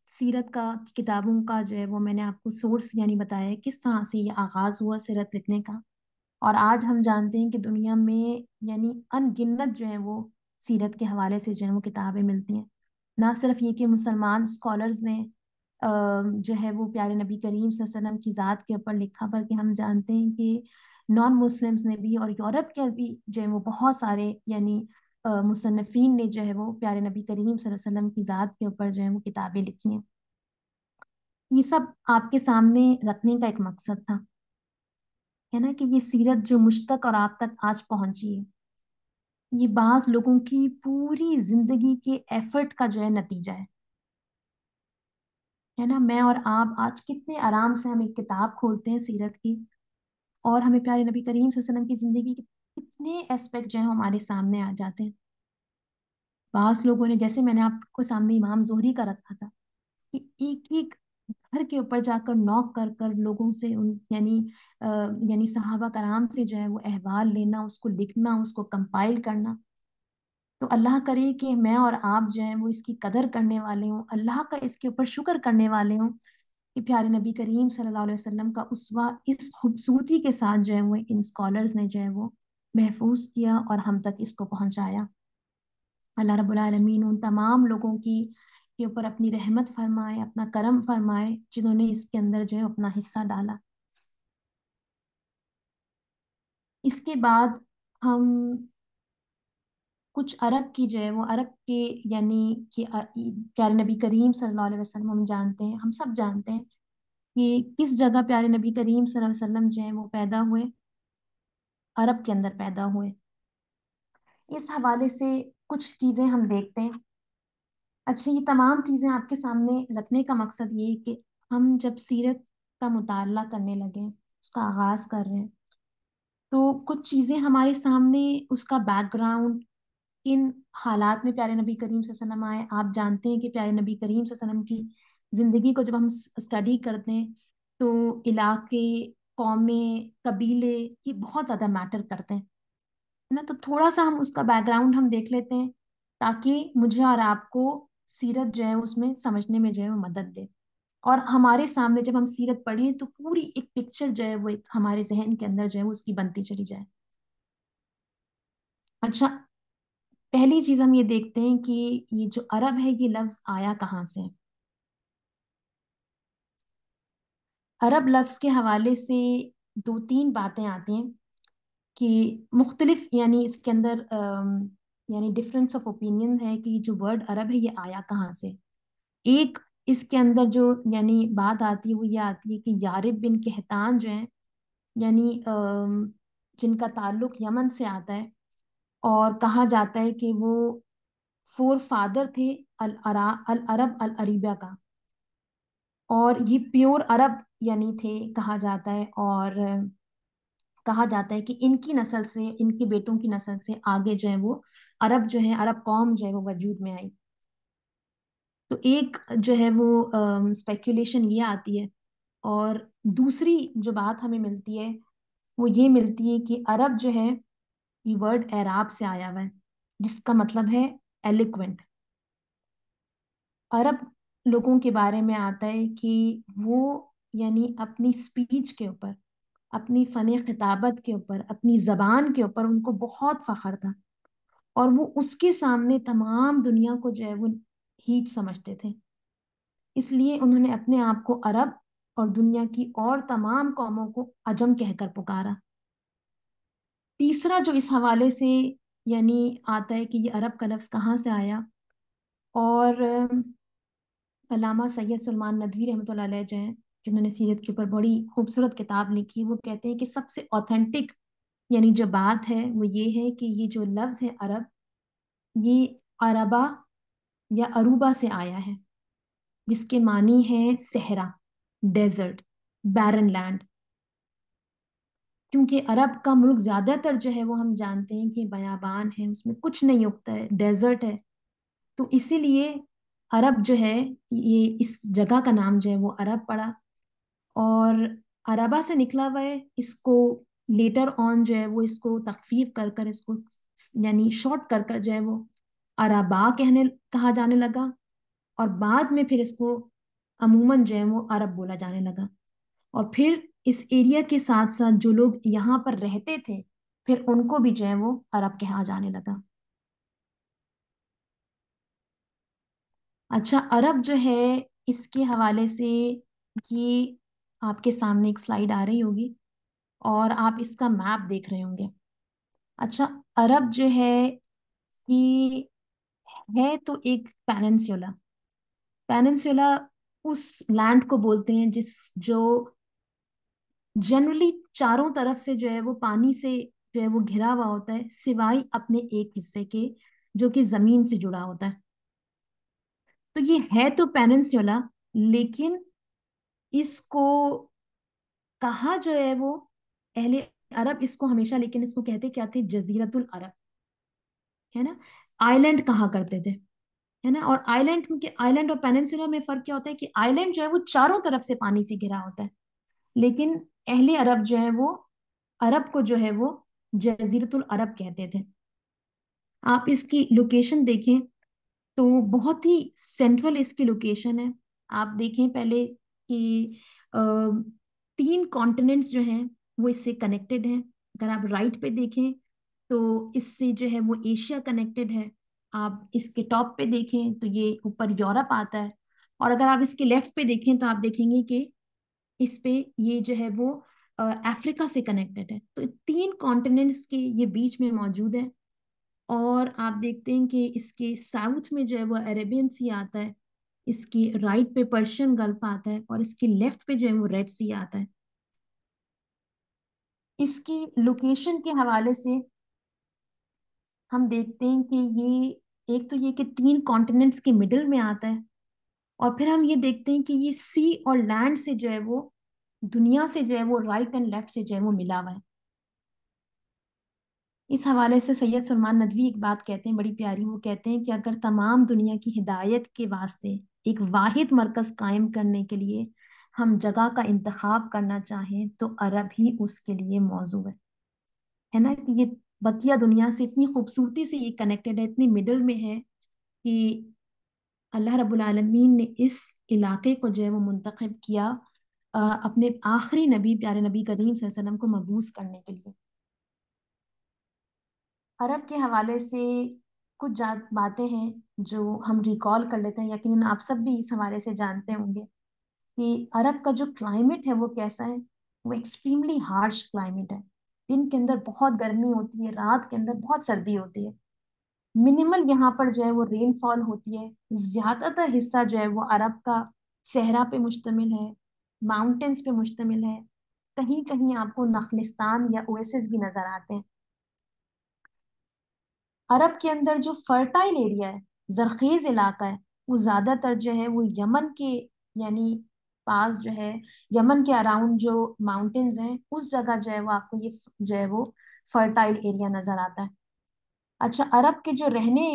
سیرت کا کتابوں کا جو ہے وہ میں نے آپ کو سورس یعنی بتایا ہے کس طرح سے یہ آغاز ہوا سیرت لکھنے کا۔ اور آج ہم جانتے ہیں کہ دنیا میں یعنی ان گنت جو ہے وہ سیرت کے حوالے سے جو ہے وہ کتابیں ملتی ہیں۔ نہ صرف یہ کہ مسلمان اسکالرز نے جو ہے وہ پیارے نبی کریم صلی اللہ علیہ وسلم کی ذات کے اوپر لکھا، بلکہ ہم جانتے ہیں کہ نان مسلمز نے بھی اور یورپ کے بھی جو ہے وہ بہت سارے یعنی مصنفین نے جو ہے وہ پیارے نبی کریم صلی اللہ علیہ وسلم کی ذات کے اوپر جو ہے وہ کتابیں لکھی ہیں۔ یہ سب آپ کے سامنے رکھنے کا ایک مقصد تھا، ہے نا، کہ یہ سیرت جو مجھ تک اور آپ تک آج پہنچی ہے یہ بعض لوگوں کی پوری زندگی کے ایفرٹ کا جو ہے نتیجہ ہے نا۔ میں اور آپ آج کتنے آرام سے ہم ایک کتاب کھولتے ہیں سیرت کی، اور ہمیں پیارے نبی کریم صلی اللہ علیہ وسلم کی زندگی کے کتنے اسپیکٹ جو ہیں ہمارے سامنے آ جاتے ہیں۔ بعض لوگوں نے، جیسے میں نے آپ کو سامنے امام زہری کا رکھا تھا، کہ ایک ایک گھر کے اوپر جا کر نوک کر کر لوگوں سے یعنی صحابہ کرام سے جو ہے وہ احوال لینا، اس کو لکھنا، اس کو کمپائل کرنا۔ تو اللہ کرے کہ میں اور آپ جو ہیں وہ اس کی قدر کرنے والے ہوں، اللہ کا اس کے اوپر شکر کرنے والے ہوں کہ پیارے نبی کریم صلی اللہ علیہ وسلم کا اسوہ اس خوبصورتی کے ساتھ جو ہے وہ ان اسکالرز نے جو ہے وہ محفوظ کیا اور ہم تک اس کو پہنچایا۔ اللہ رب العالمین ان تمام لوگوں کی کے اوپر اپنی رحمت فرمائے، اپنا کرم فرمائے، جنہوں نے اس کے اندر جو ہے اپنا حصہ ڈالا۔ اس کے بعد ہم کچھ عرب کی جو ہے وہ عرب کے یعنی کہ پیارے نبی کریم صلی اللہ علیہ وسلم ہم جانتے ہیں، ہم سب جانتے ہیں کہ کس جگہ پیارے نبی کریم صلی اللہ علیہ وسلم جو ہیں وہ پیدا ہوئے، عرب کے اندر پیدا ہوئے۔ اس حوالے سے کچھ چیزیں ہم دیکھتے ہیں۔ اچھا، یہ تمام چیزیں آپ کے سامنے رکھنے کا مقصد یہ ہے کہ ہم جب سیرت کا مطالعہ کرنے لگے، اس کا آغاز کر رہے ہیں، تو کچھ چیزیں ہمارے سامنے، اس کا بیک گراؤنڈ، ان حالات میں پیارے نبی کریم صلی اللہ علیہ وسلم آئے. آپ جانتے ہیں کہ پیارے نبی کریم صلی اللہ علیہ وسلم کی زندگی کو جب ہم اسٹڈی کرتے ہیں تو علاقے، قومیں، قبیلے یہ بہت زیادہ میٹر کرتے ہیں، ہے نا. تو تھوڑا سا ہم اس کا بیک گراؤنڈ ہم دیکھ لیتے ہیں تاکہ مجھے اور آپ کو سیرت جو ہے اس میں سمجھنے میں جو ہے وہ مدد دے. اور ہمارے سامنے جب ہم سیرت پڑھیں تو پوری ایک پکچر جو ہے وہ ایک ہمارے ذہن کے اندر جو ہے وہ اس کی بنتی چلی جائے. اچھا، پہلی چیز ہم یہ دیکھتے ہیں کہ یہ جو عرب ہے یہ لفظ آیا کہاں سے. عرب لفظ کے حوالے سے دو تین باتیں آتی ہیں کہ مختلف، یعنی اس کے اندر یعنی ڈفرینس آف اوپینین ہے کہ جو ورڈ عرب ہے یہ آیا کہاں سے. ایک اس کے اندر جو یعنی بات آتی ہے وہ یہ آتی ہے کہ یارب بن قحطان جو ہیں، یعنی جن کا تعلق یمن سے آتا ہے، اور کہا جاتا ہے کہ وہ فور فادر تھے العرب العریبہ کا، اور یہ پیور عرب یعنی تھے کہا جاتا ہے. اور کہا جاتا ہے کہ ان کی نسل سے، ان کے بیٹوں کی نسل سے آگے جو ہے وہ عرب جو ہے، عرب قوم جو ہے وہ وجود میں آئی. تو ایک جو ہے وہ اسپیکولیشن یہ آتی ہے. اور دوسری جو بات ہمیں ملتی ہے وہ یہ ملتی ہے کہ عرب جو ہے یہ ورڈ اعراب سے آیا ہوا ہے جس کا مطلب ہے ایلیکوینٹ. عرب لوگوں کے بارے میں آتا ہے کہ وہ یعنی اپنی سپیچ کے اوپر، اپنی فن خطابت کے اوپر، اپنی زبان کے اوپر ان کو بہت فخر تھا، اور وہ اس کے سامنے تمام دنیا کو جو ہے وہ ہیچ سمجھتے تھے. اس لیے انہوں نے اپنے آپ کو عرب اور دنیا کی اور تمام قوموں کو عجم کہہ کر پکارا. تیسرا جو اس حوالے سے یعنی آتا ہے کہ یہ عرب کا لفظ کہاں سے آیا، اور علامہ سید سلمان ندوی رحمۃ اللہ علیہ جو ہیں، جنہوں نے سیرت کے اوپر بڑی خوبصورت کتاب لکھی، وہ کہتے ہیں کہ سب سے اوتھینٹک یعنی جو بات ہے وہ یہ ہے کہ یہ جو لفظ ہے عرب، یہ عربا یا عروبہ سے آیا ہے، جس کے معنی ہے صحرا، ڈیزرٹ، بیرن لینڈ. کیونکہ عرب کا ملک زیادہ تر جو ہے وہ ہم جانتے ہیں کہ بیابان ہے، اس میں کچھ نہیں اگتا ہے، ڈیزرٹ ہے. تو اسی لیے عرب جو ہے، یہ اس جگہ کا نام جو ہے وہ عرب پڑا. اور عربا سے نکلا ہوا ہے، اس کو لیٹر آن جو ہے وہ اس کو تخفیف کر کر، اس کو یعنی شارٹ کر کر جو ہے وہ عربا کہا جانے لگا، اور بعد میں پھر اس کو عموماً جو ہے وہ عرب بولا جانے لگا. اور پھر اس ایریا کے ساتھ ساتھ جو لوگ یہاں پر رہتے تھے پھر ان کو بھی جو ہے وہ عرب کہا جانے لگا. اچھا، عرب جو ہے اس کے حوالے سے یہ آپ کے سامنے ایک سلائیڈ آ رہی ہوگی اور آپ اس کا میپ دیکھ رہے ہوں گے. اچھا، عرب جو ہے یہ ہے تو ایک پیننسولا. پیننسولا اس لینڈ کو بولتے ہیں جو جنرلی چاروں طرف سے جو ہے وہ پانی سے جو ہے وہ گھرا ہوا ہوتا ہے، سوائے اپنے ایک حصے کے جو کہ زمین سے جڑا ہوتا ہے. تو یہ ہے تو پیننسولا، لیکن اس کو کہا جو ہے وہ اہل عرب اس کو ہمیشہ، لیکن اس کو کہتے کیا تھے؟ جزیرت العرب، ہے نا. آئی لینڈ کہا کرتے تھے، ہے نا. اور آئی لینڈ، کیونکہ آئی لینڈ اور پیننسولا میں فرق کیا ہوتا ہے کہ آئی لینڈ جو ہے وہ چاروں طرف سے پانی سے گھرا ہوتا ہے، لیکن اہل عرب جو ہے وہ عرب کو جو ہے وہ جزیرت العرب کہتے تھے. آپ اس کی لوکیشن دیکھیں تو بہت ہی سینٹرل اس کی لوکیشن ہے. آپ دیکھیں پہلے کہ تین کانٹیننٹس جو ہیں وہ اس سے کنیکٹڈ ہیں. اگر آپ رائٹ پہ دیکھیں تو اس سے جو ہے وہ ایشیا کنیکٹڈ ہے. آپ اس کے ٹاپ پہ دیکھیں تو یہ اوپر یورپ آتا ہے، اور اگر آپ اس کے لیفٹ پہ دیکھیں تو آپ دیکھیں گے کہ اس پہ یہ جو ہے وہ افریقہ سے کنیکٹڈ ہے. تو تین کانٹیننٹس کے یہ بیچ میں موجود ہے. اور آپ دیکھتے ہیں کہ اس کے ساؤتھ میں جو ہے وہ عربین سی آتا ہے، اس کی رائٹ پہ پرشین گلف آتا ہے، اور اس کی لیفٹ پہ جو ہے وہ ریڈ سی آتا ہے. اس کی لوکیشن کے حوالے سے ہم دیکھتے ہیں کہ یہ ایک تو یہ کہ تین کانٹیننٹس کے مڈل میں آتا ہے، اور پھر ہم یہ دیکھتے ہیں کہ یہ سی اور لینڈ سے جو ہے وہ دنیا سے جو ہے وہ رائٹ اینڈ لیفٹ سے جو ہے وہ ملا ہوا ہے. اس حوالے سے سید سلمان ندوی ایک بات کہتے ہیں بڑی پیاری، وہ کہتے ہیں کہ اگر تمام دنیا کی ہدایت کے واسطے ایک واحد مرکز قائم کرنے کے لیے ہم جگہ کا انتخاب کرنا چاہیں تو عرب ہی اس کے لیے موضوع ہے نا، کہ یہ بقیہ دنیا سے اتنی خوبصورتی سے یہ کنیکٹڈ ہے، اتنی مڈل میں ہے کہ اللہ رب العالمین نے اس علاقے کو جو ہے وہ منتخب کیا اپنے آخری نبی پیارے نبی کریم صلی اللہ علیہ وسلم کو مبعوث کرنے کے لیے۔ عرب کے حوالے سے کچھ باتیں ہیں جو ہم ریکال کر لیتے ہیں، یقیناً آپ سب بھی اس حوالے سے جانتے ہوں گے کہ عرب کا جو کلائمیٹ ہے وہ کیسا ہے۔ وہ ایکسٹریملی ہارش کلائمیٹ ہے، دن کے اندر بہت گرمی ہوتی ہے، رات کے اندر بہت سردی ہوتی ہے، منیمل یہاں پر جو ہے وہ رین فال ہوتی ہے، زیادہ تر حصہ جو ہے وہ عرب کا صحرا پہ مشتمل ہے، ماؤنٹینز پہ مشتمل ہے، کہیں کہیں آپ کو نخلستان یا اویسز بھی نظر آتے ہیں۔ عرب کے اندر جو فرٹائل ایریا ہے، زرخیز علاقہ ہے، وہ زیادہ تر جو ہے وہ یمن کے یعنی پاس جو ہے، یمن کے اراؤنڈ جو ماؤنٹینز ہیں اس جگہ جو ہے وہ آپ کو یہ جو ہے وہ فرٹائل ایریا نظر آتا ہے۔ اچھا، عرب کے جو رہنے،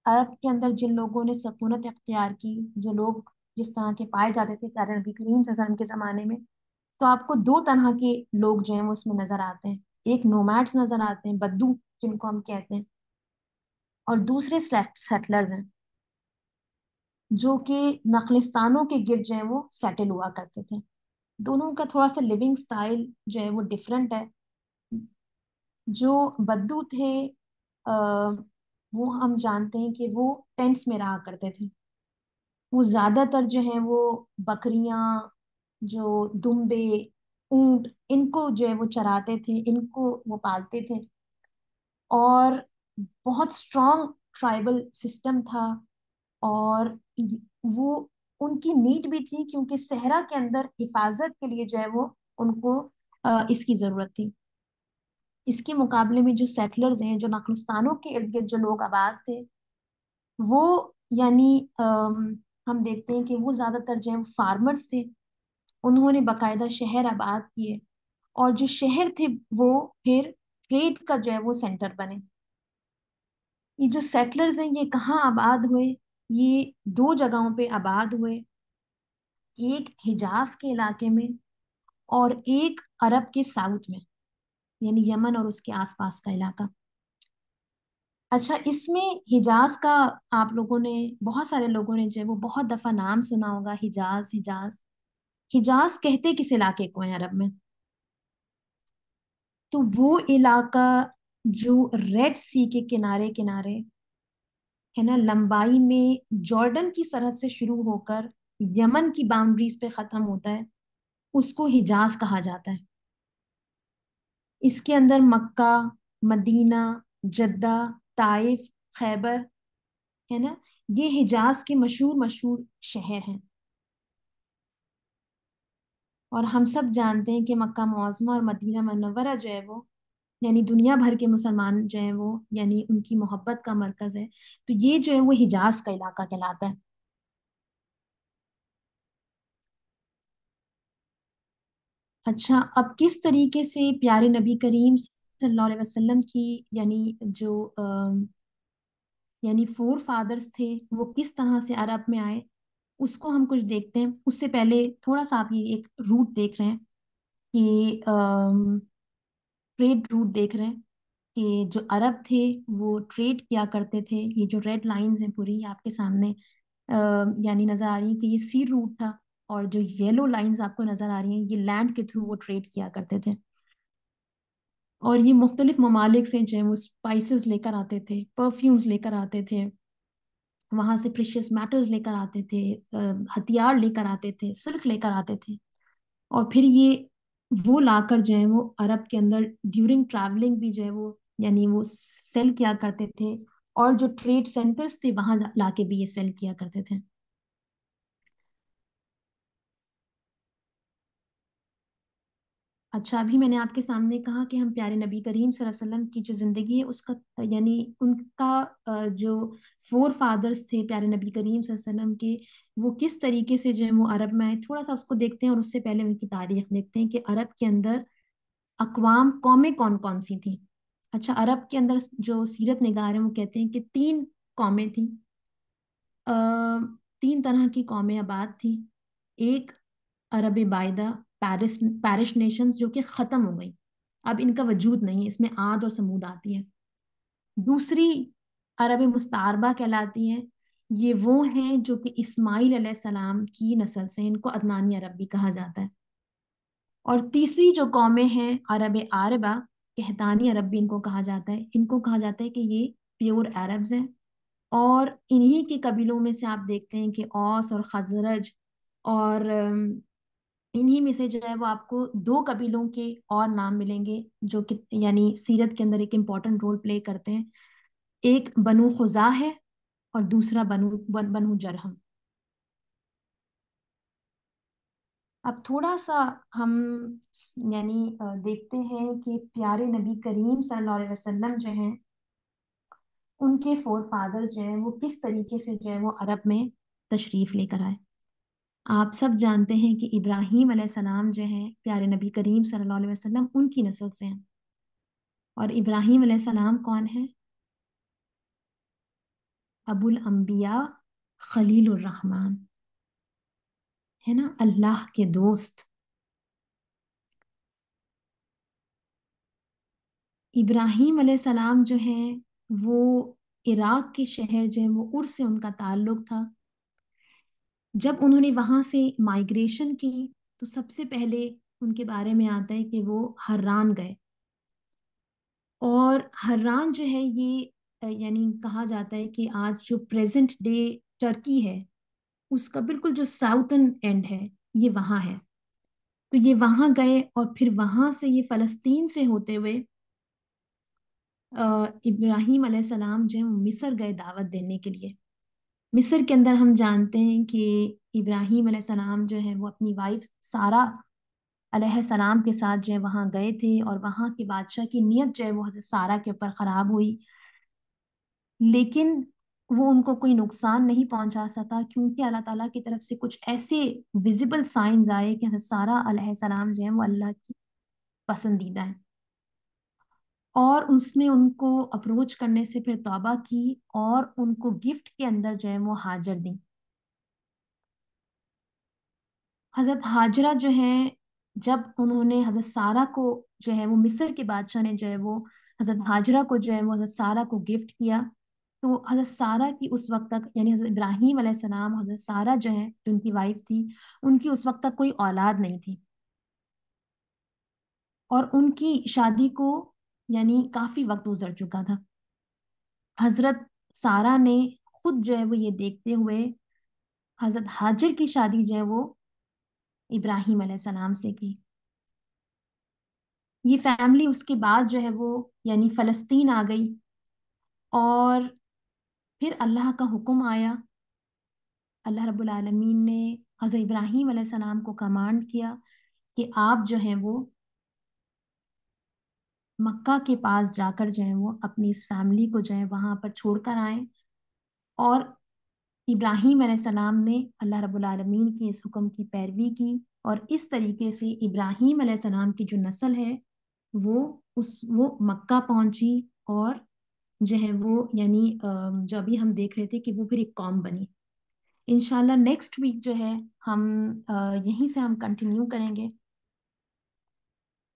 عرب کے اندر جن لوگوں نے سکونت اختیار کی، جو لوگ جس طرح کے پائے جاتے تھے پیارے نبی کریم صلی اللہ علیہ وسلم کے زمانے میں، تو آپ کو دو طرح کے لوگ جو ہیں وہ اس میں نظر آتے ہیں۔ ایک نومیڈس نظر آتے ہیں، بدو جن کو ہم کہتے ہیں، اور دوسرے سیٹلرز ہیں جو کہ نخلستانوں کے گرد جو ہیں وہ سیٹل ہوا کرتے تھے۔ دونوں کا تھوڑا سا لیونگ سٹائل جو ہے وہ ڈفرینٹ ہے۔ جو بدو تھے وہ ہم جانتے ہیں کہ وہ ٹینٹس میں رہا کرتے تھے، وہ زیادہ تر جو ہیں وہ بکریاں، جو دمبے، اونٹ، ان کو جو ہے وہ چراتے تھے، ان کو وہ پالتے تھے، اور بہت اسٹرانگ ٹرائبل سسٹم تھا، اور وہ ان کی نیڈ بھی تھی کیونکہ صحرا کے اندر حفاظت کے لیے جو ہے وہ ان کو اس کی ضرورت تھی۔ اس کے مقابلے میں جو سیٹلرز ہیں، جو نخلستانوں کے ارد گرد جو لوگ آباد تھے، وہ یعنی ہم دیکھتے ہیں کہ وہ زیادہ تر جو ہے فارمرز تھے، انہوں نے باقاعدہ شہر آباد کیے، اور جو شہر تھے وہ پھر ٹریڈ کا جو ہے وہ سینٹر بنے۔ یہ جو سیٹلرز ہیں یہ کہاں آباد ہوئے؟ یہ دو جگہوں پہ آباد ہوئے، ایک حجاز کے علاقے میں اور ایک عرب کے ساؤتھ میں، یعنی یمن اور اس کے آس پاس کا علاقہ۔ اچھا، اس میں حجاز کا آپ لوگوں نے، بہت سارے لوگوں نے جو ہے وہ بہت دفعہ نام سنا ہوگا، حجاز حجاز۔ حجاز کہتے کس علاقے کو ہیں عرب میں؟ تو وہ علاقہ جو ریڈ سی کے کنارے کنارے ہے نا، لمبائی میں جارڈن کی سرحد سے شروع ہو کر یمن کی باؤنڈریز پہ ختم ہوتا ہے، اس کو حجاز کہا جاتا ہے۔ اس کے اندر مکہ، مدینہ، جدہ، طائف، خیبر ہے نا، یہ حجاز کے مشہور مشہور شہر ہیں۔ اور ہم سب جانتے ہیں کہ مکہ معظمہ اور مدینہ منورہ جو ہے وہ یعنی دنیا بھر کے مسلمان جو ہیں وہ یعنی ان کی محبت کا مرکز ہے، تو یہ جو ہے وہ حجاز کا علاقہ کہلاتا ہے۔ اچھا، اب کس طریقے سے پیارے نبی کریم صلی اللہ علیہ وسلم کی یعنی جو یعنی فور فادرز تھے وہ کس طرح سے عرب میں آئے، اس کو ہم کچھ دیکھتے ہیں۔ اس سے پہلے تھوڑا سا آپ یہ ایک روٹ دیکھ رہے ہیں کہ ٹریڈ روٹ دیکھ رہے ہیں کہ جو عرب تھے وہ ٹریڈ کیا کرتے تھے۔ یہ جو ریڈ لائنز ہیں پوری آپ کے سامنے یعنی نظر آ رہی ہیں کہ یہ سی روٹ تھا، اور جو یلو لائنز آپ کو نظر آ رہی ہیں یہ لینڈ کے تھرو وہ ٹریڈ کیا کرتے تھے، اور یہ مختلف ممالک سے جو ہے وہ اسپائسز لے کر آتے تھے، پرفیومز لے کر آتے تھے، وہاں سے پریشیس میٹرز لے کر آتے تھے، ہتھیار لے کر آتے تھے، سلک لے کر آتے تھے، اور پھر یہ وہ لا کر جو ہے وہ عرب کے اندر ڈیورنگ ٹریولنگ بھی جو ہے وہ یعنی وہ سیل کیا کرتے تھے، اور جو ٹریڈ سینٹرز تھے وہاں لا کے بھی یہ سیل کیا کرتے تھے۔ اچھا، ابھی میں نے آپ کے سامنے کہا کہ ہم پیارے نبی کریم صلی اللہ علیہ وسلم کی جو زندگی ہے اس کا یعنی ان کا جو فور فادرز تھے پیارے نبی کریم صلی اللہ علیہ وسلم کے، وہ کس طریقے سے جو ہے وہ عرب میں آئے، تھوڑا سا اس کو دیکھتے ہیں، اور اس سے پہلے ان کی تاریخ دیکھتے ہیں کہ عرب کے اندر اقوام قومیں کون کون سی تھیں۔ اچھا، عرب کے اندر جو سیرت نگار ہیں وہ کہتے ہیں کہ تین قومیں تھیں، آ، تین طرح کی قومیں آباد تھی. ایک عرب باعدہ، پیرش نیشنز جو کہ ختم ہو گئی، اب ان کا وجود نہیں ہے، اس میں عاد اور سمود آتی ہے. دوسری عرب مستعربہ کہلاتی ہیں، یہ وہ ہیں جو کہ اسماعیل علیہ السلام کی نسل سے، ان کو عدنانی عرب بھی کہا جاتا ہے. اور تیسری جو قومیں ہیں عرب عاربہ، قحطانی عرب بھی ان کو کہا جاتا ہے، ان کو کہا جاتا ہے کہ یہ پیور عربز ہیں. اور انہی کے قبیلوں میں سے آپ دیکھتے ہیں کہ اوس اور خزرج، اور انہی میں سے جو ہے وہ آپ کو دو قبیلوں کے اور نام ملیں گے جو کہ یعنی سیرت کے اندر ایک امپورٹنٹ رول پلے کرتے ہیں. ایک بنو خزا ہے اور دوسرا بنو جرہم. اب تھوڑا سا ہم یعنی دیکھتے ہیں کہ پیارے نبی کریم صلی اللہ علیہ وسلم جو ہیں، ان کے فور فادرز جو ہیں وہ کس طریقے سے جو ہے وہ عرب میں تشریف لے کر آئے. آپ سب جانتے ہیں کہ ابراہیم علیہ السلام جو ہیں پیارے نبی کریم صلی اللہ علیہ وسلم ان کی نسل سے ہیں. اور ابراہیم علیہ السلام کون ہیں؟ ابو الانبیاء، خلیل الرحمن، ہے نا، اللہ کے دوست. ابراہیم علیہ السلام جو ہیں وہ عراق کے شہر جو ہے وہ ار سے ان کا تعلق تھا. جب انہوں نے وہاں سے مائگریشن کی تو سب سے پہلے ان کے بارے میں آتا ہے کہ وہ حران گئے. اور حران جو ہے یہ یعنی کہا جاتا ہے کہ آج جو پریزنٹ ڈے ٹرکی ہے اس کا بالکل جو ساؤتھن اینڈ ہے یہ وہاں ہے. تو یہ وہاں گئے اور پھر وہاں سے یہ فلسطین سے ہوتے ہوئے ابراہیم علیہ السلام جو ہے وہ مصر گئے دعوت دینے کے لیے. مصر کے اندر ہم جانتے ہیں کہ ابراہیم علیہ السلام جو ہے وہ اپنی وائف سارہ علیہ السلام کے ساتھ جو ہے وہاں گئے تھے، اور وہاں کے بادشاہ کی نیت جو ہے وہ حضرت سارہ کے اوپر خراب ہوئی، لیکن وہ ان کو کوئی نقصان نہیں پہنچا سکا کیونکہ اللہ تعالیٰ کی طرف سے کچھ ایسے ویزیبل سائنز آئے کہ حضرت سارہ علیہ السلام جو ہے وہ اللہ کی پسندیدہ ہیں. اور اس نے ان کو اپروچ کرنے سے پھر توبہ کی اور ان کو گفٹ کے اندر جو ہے وہ ہاجر دی. حضرت ہاجرہ جو ہیں جب انہوں نے حضرت سارہ کو جو ہے وہ مصر کے بادشاہ نے جو ہے وہ حضرت ہاجرہ کو جو ہے وہ حضرت سارہ کو گفٹ کیا، تو حضرت سارہ کی اس وقت تک یعنی حضرت ابراہیم علیہ السلام، حضرت سارہ جو ہے جو ان کی وائف تھی، ان کی اس وقت تک کوئی اولاد نہیں تھی. اور ان کی شادی کو یعنی کافی وقت گزر چکا تھا. حضرت سارہ نے خود جو ہے وہ یہ دیکھتے ہوئے حضرت ہاجر کی شادی جو ہے وہ ابراہیم علیہ السلام سے کی. یہ فیملی اس کے بعد جو ہے وہ یعنی فلسطین آ گئی، اور پھر اللہ کا حکم آیا. اللہ رب العالمین نے حضرت ابراہیم علیہ السلام کو کمانڈ کیا کہ آپ جو ہیں وہ مکہ کے پاس جا کر جو ہے وہ اپنی اس فیملی کو جو ہے وہاں پر چھوڑ کر آئیں. اور ابراہیم علیہ السلام نے اللہ رب العالمین کی اس حکم کی پیروی کی، اور اس طریقے سے ابراہیم علیہ السلام کی جو نسل ہے وہ مکہ پہنچی، اور جو ہے وہ یعنی جو ابھی ہم دیکھ رہے تھے کہ وہ پھر ایک قوم بنی. انشاءاللہ نیکسٹ ویک جو ہے ہم یہیں سے ہم کنٹینیو کریں گے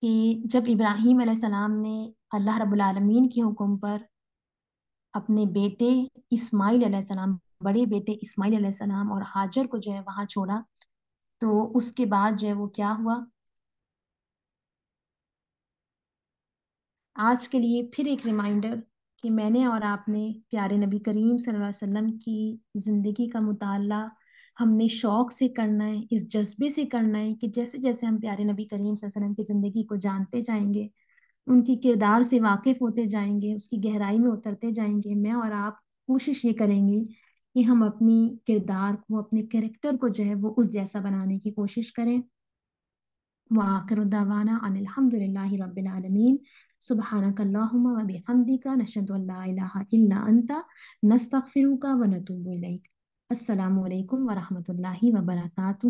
کہ جب ابراہیم علیہ السلام نے اللہ رب العالمین کے حکم پر اپنے بیٹے اسماعیل علیہ السلام، بڑے بیٹے اسماعیل علیہ السلام اور ہاجر کو جو ہے وہاں چھوڑا، تو اس کے بعد جو ہے وہ کیا ہوا. آج کے لیے پھر ایک ریمائنڈر کہ میں نے اور آپ نے پیارے نبی کریم صلی اللہ علیہ وسلم کی زندگی کا مطالعہ ہم نے شوق سے کرنا ہے، اس جذبے سے کرنا ہے کہ جیسے جیسے ہم پیارے نبی کریم صلی اللہ علیہ وسلم کی زندگی کو جانتے جائیں گے، ان کی کردار سے واقف ہوتے جائیں گے، اس کی گہرائی میں اترتے جائیں گے، میں اور آپ کوشش یہ کریں گے کہ ہم اپنی کردار کو، اپنے کریکٹر کو جو ہے وہ اس جیسا بنانے کی کوشش کریں. وآخر دعوانا ان الحمد للہ رب العالمین. سبحانک اللہم و بحمدک، نشہد ان لا الہ الا انت، نستغفرک و نتوب الیک. السلام علیکم ورحمۃ اللہ وبرکاتہ.